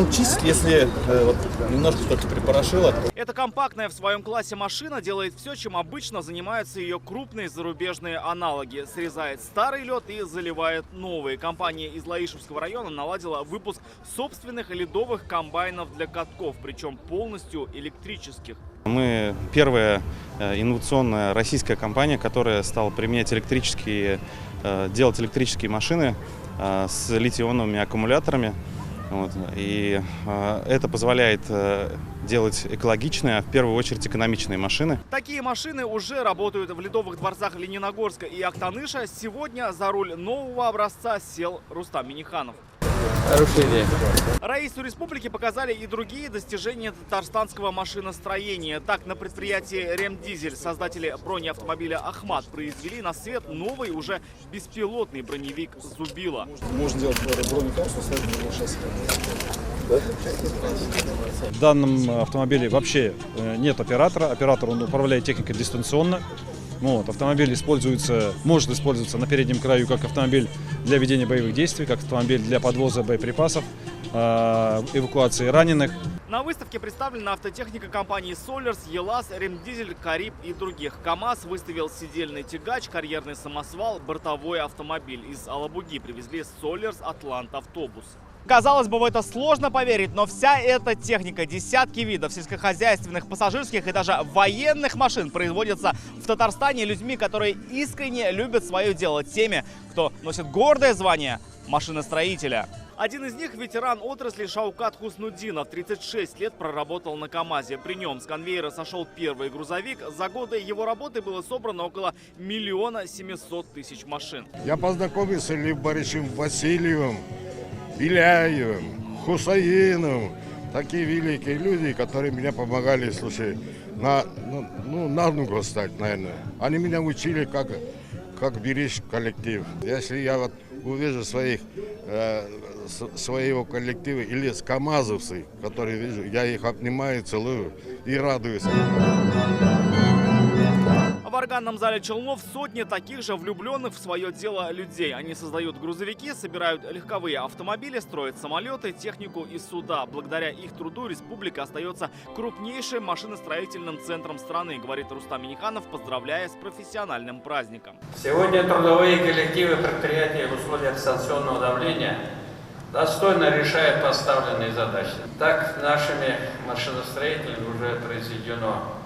Он чист, если вот, немножко только припорошило. Эта компактная в своем классе машина делает все, чем обычно занимаются ее крупные зарубежные аналоги. Срезает старый лед и заливает новый. Компания из Лаишевского района наладила выпуск собственных ледовых комбайнов для катков, причем полностью электрических. Мы первая инновационная российская компания, которая стала применять делать электрические машины с литий-ионовыми аккумуляторами. Вот. И это позволяет делать экологичные, а в первую очередь экономичные машины. Такие машины уже работают в ледовых дворцах Лениногорска и Актаныша. Сегодня за руль нового образца сел Рустам Миниханов. Хорошая идея. Раису республики показали и другие достижения татарстанского машиностроения. Так, на предприятии «Ремдизель» создатели бронеавтомобиля «Ахмат» произвели на свет новый уже беспилотный броневик «Зубила». Можно делать бронекапсулу, ставить на шасси. В данном автомобиле вообще нет оператора. Оператор он управляет техникой дистанционно. Вот, автомобиль может использоваться на переднем краю как автомобиль для ведения боевых действий, как автомобиль для подвоза боеприпасов, эвакуации раненых. На выставке представлена автотехника компаний «Солярс», «ЕЛАЗ», «Ремдизель», «Кариб» и других. КАМАЗ выставил сидельный тягач, карьерный самосвал, бортовой автомобиль. Из Алабуги привезли «Солярс Атлант автобус». Казалось бы, в это сложно поверить, но вся эта техника, десятки видов сельскохозяйственных, пассажирских и даже военных машин производится в Татарстане людьми, которые искренне любят свое дело, теми, кто носит гордое звание машиностроителя. Один из них – ветеран отрасли Шаукат Хуснуддинов. 36 лет проработал на КАМАЗе. При нем с конвейера сошел первый грузовик. За годы его работы было собрано около 1 700 000 машин. Я познакомился с Ильей Борисовичем Васильевым, Беляевым, Хусаиновым. Такие великие люди, которые меня помогали, слушай, на ногу стать, наверное. Они меня учили, как беречь коллектив. Если я вот увижу своего коллектива или с КАМАЗовцев, которые вижу, я их обнимаю, целую и радуюсь. В органном зале Челнов сотни таких же влюбленных в свое дело людей. Они создают грузовики, собирают легковые автомобили, строят самолеты, технику и суда. Благодаря их труду республика остается крупнейшим машиностроительным центром страны, говорит Рустам Миниханов, поздравляя с профессиональным праздником. Сегодня трудовые коллективы предприятий в условиях санкционного давления достойно решают поставленные задачи. Так, нашими машиностроителями уже произведено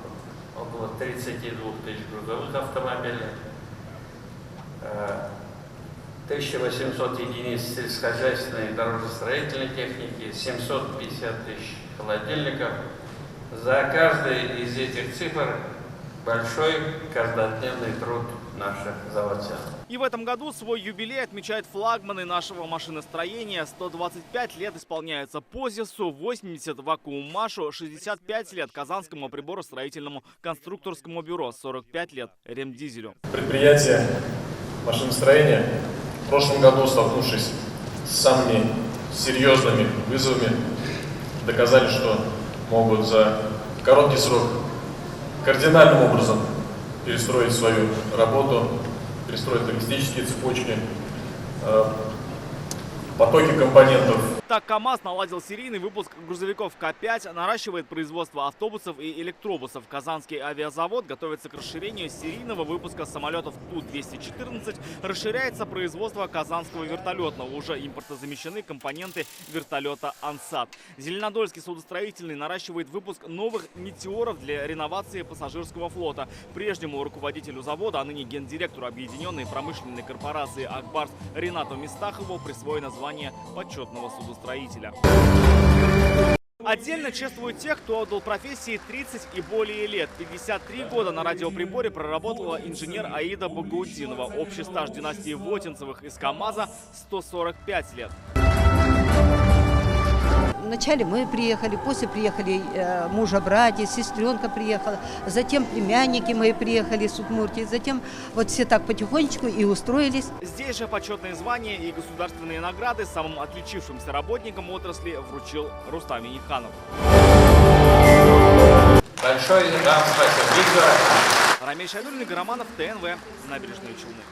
около 32 000 грузовых автомобилей, 1800 единиц сельскохозяйственной и дорожестроительной техники, 750 000 холодильников. За каждой из этих цифр большой каждодневный труд наших заводчан. И в этом году свой юбилей отмечают флагманы нашего машиностроения. 125 лет исполняется ПОЗИСу, 80 Вакууммашу, 65 лет Казанскому приборостроительному конструкторскому бюро, 45 лет Ремдизелю. Предприятия машиностроения в прошлом году, столкнувшись с самыми серьезными вызовами, доказали, что могут за короткий срок кардинальным образом перестроить свою работу, перестроить логистические цепочки, потоки компонентов. Так, КАМАЗ наладил серийный выпуск грузовиков К5, наращивает производство автобусов и электробусов. Казанский авиазавод готовится к расширению серийного выпуска самолетов Ту-214. Расширяется производство казанского вертолетного. Уже импортозамещены компоненты вертолета «Ансат». Зеленодольский судостроительный наращивает выпуск новых «Метеоров» для реновации пассажирского флота. Прежнему руководителю завода, а ныне гендиректору Объединенной промышленной корпорации «Акбарс» Ринату Мистахову присвоено звание почетного судостроителя. Отдельно чествуют тех, кто отдал профессии 30 и более лет. 53 года на радиоприборе проработала инженер Аида Багаутдинова. Общий стаж династии Вотинцевых из КАМАЗа 145 лет. Вначале мы приехали, после приехали мужа, братья, сестренка приехала, затем племянники мои приехали с Удмуртии, затем вот все так потихонечку и устроились. Здесь же почетные звания и государственные награды самым отличившимся работникам отрасли вручил Рустам Миниханов. Большое вам спасибо. Рамиль Шайдуллин, Игорь Романов, ТНВ, Набережные Челны.